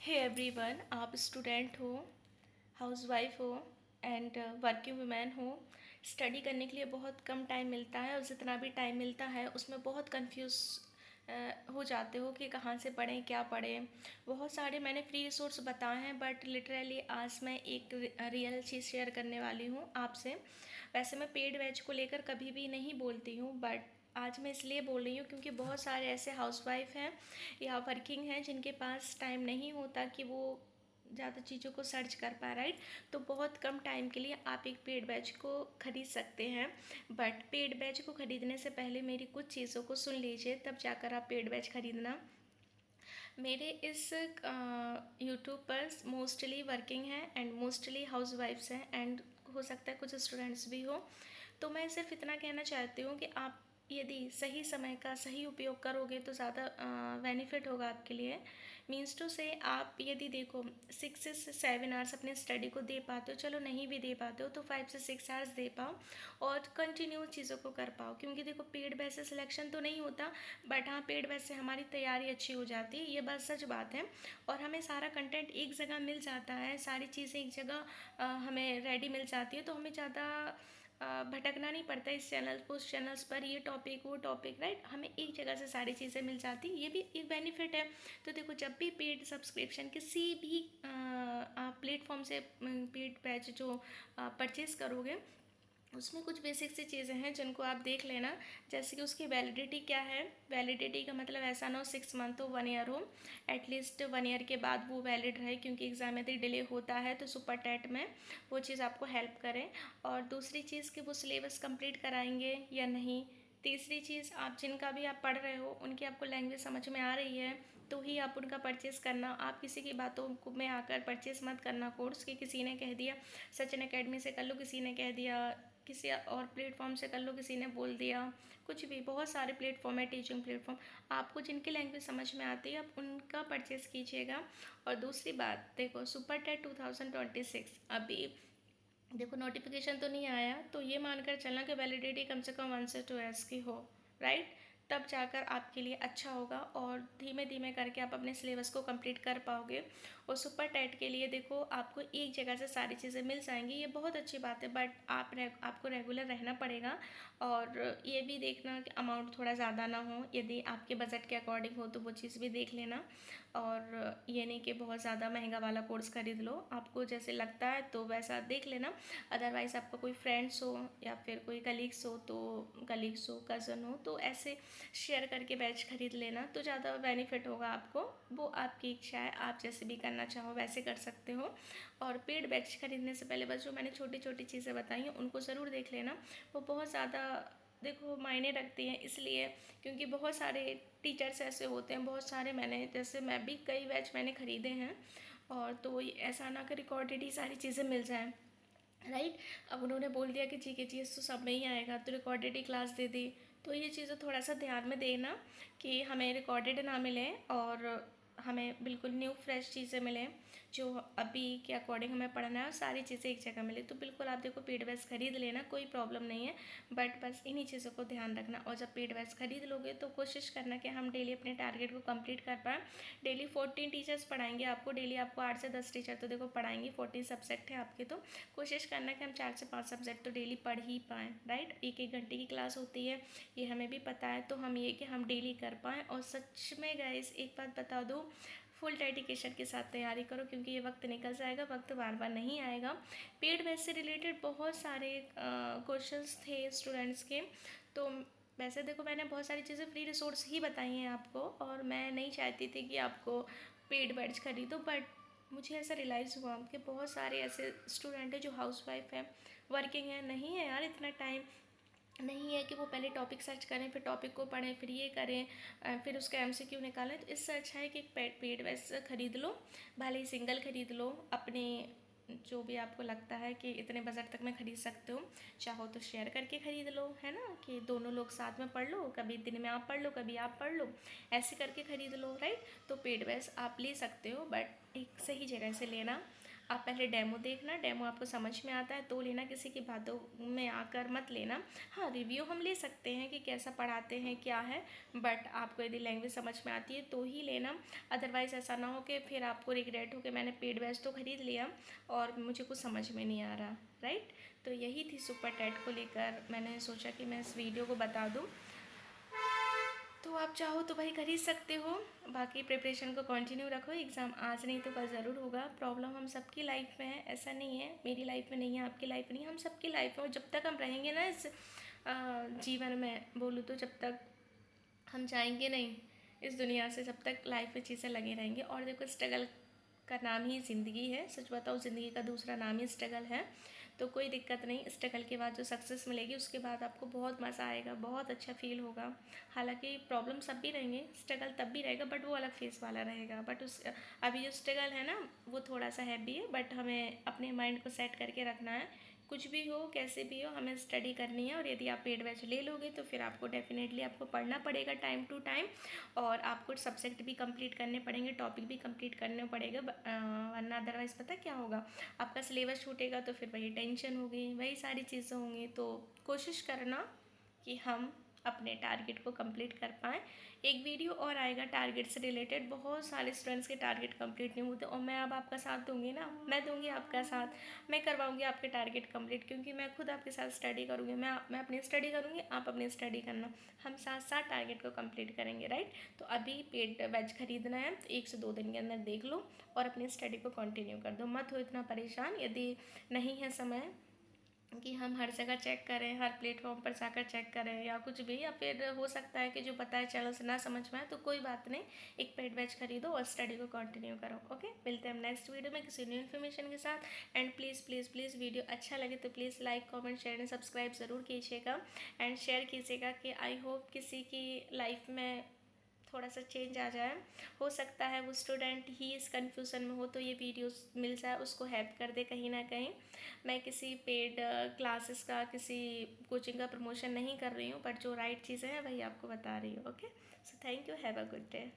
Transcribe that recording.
Hey everyone, आप student हो, housewife हो एंड वर्किंग वुमेन हो। स्टडी करने के लिए बहुत कम टाइम मिलता है और जितना भी टाइम मिलता है उसमें बहुत कंफ्यूज हो जाते हो कि कहाँ से पढ़ें, क्या पढ़ें। बहुत सारे मैंने फ्री रिसोर्स बताए हैं, बट लिटरली आज मैं एक रियल चीज़ शेयर करने वाली हूँ आपसे। वैसे मैं पेड बैच को लेकर कभी भी नहीं बोलती हूँ, बट आज मैं इसलिए बोल रही हूँ क्योंकि बहुत सारे ऐसे हाउसवाइफ हैं या वर्किंग हैं जिनके पास टाइम नहीं होता कि वो ज़्यादा चीज़ों को सर्च कर पाए, राइट। तो बहुत कम टाइम के लिए आप एक पेड बैच को ख़रीद सकते हैं, बट पेड बैच को ख़रीदने से पहले मेरी कुछ चीज़ों को सुन लीजिए, तब जाकर आप पेड बैच ख़रीदना। मेरे इस यूट्यूब पर मोस्टली वर्किंग है एंड मोस्टली हाउस वाइफ्स हैं एंड हो सकता है कुछ स्टूडेंट्स भी हो। तो मैं सिर्फ इतना कहना चाहती हूँ कि आप यदि सही समय का सही उपयोग करोगे तो ज़्यादा बेनिफिट होगा आपके लिए। मीन्स टू से आप यदि देखो 6 से 7 आवर्स अपने स्टडी को दे पाते हो, चलो नहीं भी दे पाते हो तो 5 से 6 आवर्स दे पाओ और कंटिन्यू चीज़ों को कर पाओ। क्योंकि देखो पेड बैच से सिलेक्शन तो नहीं होता, बट हाँ पेड बैच से हमारी तैयारी अच्छी हो जाती है, ये बात सच बात है। और हमें सारा कंटेंट एक जगह मिल जाता है, सारी चीज़ें एक जगह हमें रेडी मिल जाती है, तो हमें ज़्यादा भटकना नहीं पड़ता इस चैनल को उस चैनल्स पर, ये टॉपिक वो टॉपिक, राइट। हमें एक जगह से सारी चीज़ें मिल जाती, ये भी एक बेनिफिट है। तो देखो जब भी पेड सब्सक्रिप्शन किसी भी आप प्लेटफॉर्म से पेड बैच जो परचेज़ करोगे, उसमें कुछ बेसिक सी चीज़ें हैं जिनको आप देख लेना। जैसे कि उसकी वैलिडिटी क्या है। वैलिडिटी का मतलब ऐसा ना हो 6 मंथ हो, 1 ईयर हो, एटलीस्ट 1 ईयर के बाद वो वैलिड रहे, क्योंकि एग्ज़ाम यदि डिले होता है तो सुपर टेट में वो चीज़ आपको हेल्प करे। और दूसरी चीज़ कि वो सिलेबस कंप्लीट कराएंगे या नहीं। तीसरी चीज़, आप जिनका भी आप पढ़ रहे हो उनकी आपको लैंग्वेज समझ में आ रही है तो ही आप उनका परचेज़ करना। आप किसी की बातों में आकर परचेज़ मत करना कोर्स, कि किसी ने कह दिया सचिन एकेडमी से कर लो, किसी ने कह दिया किसी और प्लेटफॉर्म से कर लो, किसी ने बोल दिया कुछ भी। बहुत सारे प्लेटफॉर्म है, टीचिंग प्लेटफॉर्म। आपको जिनकी लैंग्वेज समझ में आती है आप उनका परचेज़ कीजिएगा। और दूसरी बात देखो, सुपर टेट 2026 अभी देखो नोटिफिकेशन तो नहीं आया, तो ये मानकर चलना कि वैलिडिटी कम से कम 1 से 2 ईयर्स की हो, राइट। तब जाकर आपके लिए अच्छा होगा और धीमे धीमे करके आप अपने सिलेबस को कंप्लीट कर पाओगे। और सुपर टेट के लिए देखो आपको एक जगह से सारी चीज़ें मिल जाएंगी, ये बहुत अच्छी बात है, बट आपको रेगुलर रहना पड़ेगा। और ये भी देखना कि अमाउंट थोड़ा ज़्यादा ना हो, यदि आपके बजट के अकॉर्डिंग हो तो वो चीज़ भी देख लेना। और ये नहीं कि बहुत ज़्यादा महंगा वाला कोर्स खरीद लो, आपको जैसे लगता है तो वैसा देख लेना। अदरवाइज़ आपका कोई फ्रेंड्स हो या फिर कोई कलीग्स हो तो कलीग्स हो, कज़न हो, तो ऐसे शेयर करके बैच खरीद लेना तो ज़्यादा बेनिफिट होगा आपको। वो आपकी इच्छा है, आप जैसे भी करना चाहो वैसे कर सकते हो। और पेड बैच खरीदने से पहले बस जो मैंने छोटी छोटी चीज़ें बताई हैं उनको ज़रूर देख लेना। वो बहुत ज़्यादा देखो मायने रखती हैं, इसलिए क्योंकि बहुत सारे टीचर्स ऐसे होते हैं, बहुत सारे मैंने जैसे मैं भी कई बैच मैंने ख़रीदे हैं। और तो ऐसा ना कि रिकॉर्डेड ही सारी चीज़ें मिल जाएँ, राइट। अब उन्होंने बोल दिया कि जी के जी एस तो सब में ही आएगा तो रिकॉर्डेड ही क्लास दे दी। तो ये चीज़ें थोड़ा सा ध्यान में देना कि हमें रिकॉर्डेड ना मिले और हमें बिल्कुल न्यू फ्रेश चीज़ें मिलें, जो अभी के अकॉर्डिंग हमें पढ़ना है और सारी चीज़ें एक जगह मिले। तो बिल्कुल आप देखो पेड बैच खरीद लेना, कोई प्रॉब्लम नहीं है, बट बस इन्हीं चीज़ों को ध्यान रखना। और जब पेड बैच खरीद लोगे तो कोशिश करना कि हम डेली अपने टारगेट को कंप्लीट कर पाएँ। डेली 14 टीचर्स पढ़ाएंगे आपको, डेली आपको 8 से 10 टीचर तो देखो पढ़ाएंगे, 14 सब्जेक्ट है आपके, तो कोशिश करना कि हम 4 से 5 सब्जेक्ट तो डेली पढ़ ही पाएँ, राइट। 1 1 घंटे की क्लास होती है, ये हमें भी पता है, तो हम ये कि हम डेली कर पाएँ। और सच में गाइस एक बात बता दूँ, फुल डेडिकेशन के साथ तैयारी करो, क्योंकि ये वक्त निकल जाएगा, वक्त बार बार नहीं आएगा। पेड बैच से रिलेटेड बहुत सारे क्वेश्चंस थे स्टूडेंट्स के। तो वैसे देखो मैंने बहुत सारी चीज़ें फ्री रिसोर्स ही बताई हैं आपको, और मैं नहीं चाहती थी कि आपको पेड बैच खरीदो, बट मुझे ऐसा रियलाइज़ हुआ कि बहुत सारे ऐसे स्टूडेंट हैं जो हाउस वाइफ हैं, वर्किंग है, नहीं है यार इतना टाइम नहीं है कि वो पहले टॉपिक सर्च करें, फिर टॉपिक को पढ़ें, फिर ये करें, फिर उसका एमसीक्यू निकालें। तो इससे अच्छा है कि पेड बैच खरीद लो, भले ही सिंगल खरीद लो, अपने जो भी आपको लगता है कि इतने बजट तक में ख़रीद सकते हो। चाहो तो शेयर करके ख़रीद लो, है ना, कि दोनों लोग साथ में पढ़ लो, कभी दिन में आप पढ़ लो कभी आप पढ़ लो, ऐसे करके ख़रीद लो, राइट। तो पेड बैच आप ले सकते हो, बट एक सही जगह से लेना। आप पहले डेमो देखना, डेमो आपको समझ में आता है तो लेना, किसी की बातों में आकर मत लेना। हाँ, रिव्यू हम ले सकते हैं कि कैसा पढ़ाते हैं क्या है, बट आपको यदि लैंग्वेज समझ में आती है तो ही लेना। अदरवाइज़ ऐसा ना हो कि फिर आपको रिग्रेट हो कि मैंने पेड बैच तो ख़रीद लिया और मुझे कुछ समझ में नहीं आ रहा, राइट। तो यही थी सुपर टेट को लेकर, मैंने सोचा कि मैं इस वीडियो को बता दूँ। तो आप चाहो तो भाई खरीद सकते हो, बाकी प्रिपरेशन को कंटिन्यू रखो। एग्ज़ाम आज नहीं तो कल ज़रूर होगा। प्रॉब्लम हम सबकी लाइफ में है, ऐसा नहीं है मेरी लाइफ में नहीं है, आपकी लाइफ में नहीं है, हम सबकी लाइफ में। और जब तक हम रहेंगे ना इस जीवन में, बोलूँ तो जब तक हम जाएंगे नहीं इस दुनिया से, जब तक लाइफ में चीज़ें लगे रहेंगे। और देखो, स्ट्रगल का नाम ही ज़िंदगी है। सच बताओ, ज़िंदगी का दूसरा नाम ही स्ट्रगल है। तो कोई दिक्कत नहीं, स्ट्रगल के बाद जो सक्सेस मिलेगी उसके बाद आपको बहुत मज़ा आएगा, बहुत अच्छा फील होगा। हालांकि प्रॉब्लम सब भी रहेंगे, स्ट्रगल तब भी रहेगा, बट वो अलग फेस वाला रहेगा। बट उस अभी जो स्ट्रगल है ना, वो थोड़ा सा हैवी है, बट हमें अपने माइंड को सेट करके रखना है। कुछ भी हो, कैसे भी हो, हमें स्टडी करनी है। और यदि आप पेड बैच ले लोगे तो फिर आपको डेफिनेटली आपको पढ़ना पड़ेगा टाइम टू टाइम, और आपको सब्जेक्ट भी कंप्लीट करने पड़ेंगे, टॉपिक भी कंप्लीट करने पड़ेगा। वरना अदरवाइज़ पता क्या होगा, आपका सिलेबस छूटेगा तो फिर वही टेंशन होगी, वही सारी चीज़ें होंगी। तो कोशिश करना कि हम अपने टारगेट को कंप्लीट कर पाएँ। एक वीडियो और आएगा टारगेट से रिलेटेड, बहुत सारे स्टूडेंट्स के टारगेट कंप्लीट नहीं होते और मैं अब आपका साथ दूंगी ना, मैं दूंगी आपका साथ, मैं करवाऊंगी आपके टारगेट कंप्लीट, क्योंकि मैं खुद आपके साथ स्टडी करूँगी। मैं अपनी स्टडी करूँगी, आप अपनी स्टडी करना, हम साथ साथ टारगेट को कंप्लीट करेंगे, राइट। तो अभी पेड बैच खरीदना है तो 1 से 2 दिन के अंदर देख लो और अपनी स्टडी को कंटिन्यू कर दो। मत हो इतना परेशान, यदि नहीं है समय कि हम हर जगह चेक करें, हर प्लेटफॉर्म पर जाकर चेक करें या कुछ भी, या फिर हो सकता है कि जो पता है चैनल से ना समझ में आए, तो कोई बात नहीं, एक पेड बैच खरीदो और स्टडी को कंटिन्यू करो। ओके, मिलते हैं हम नेक्स्ट वीडियो में किसी न्यू इन्फॉर्मेशन के साथ। And please please please video अच्छा लगे तो please like comment share and subscribe ज़रूर कीजिएगा एंड शेयर कीजिएगा, कि आई होप किसी की लाइफ में थोड़ा सा चेंज आ जाए। हो सकता है वो स्टूडेंट ही इस कन्फ्यूज़न में हो, तो ये वीडियोस मिल जाए, उसको हेल्प कर दे कहीं ना कहीं। मैं किसी पेड क्लासेस का, किसी कोचिंग का प्रमोशन नहीं कर रही हूँ, बट जो राइट चीज़ें हैं वही आपको बता रही हूँ। Okay, so thank you, have a good day.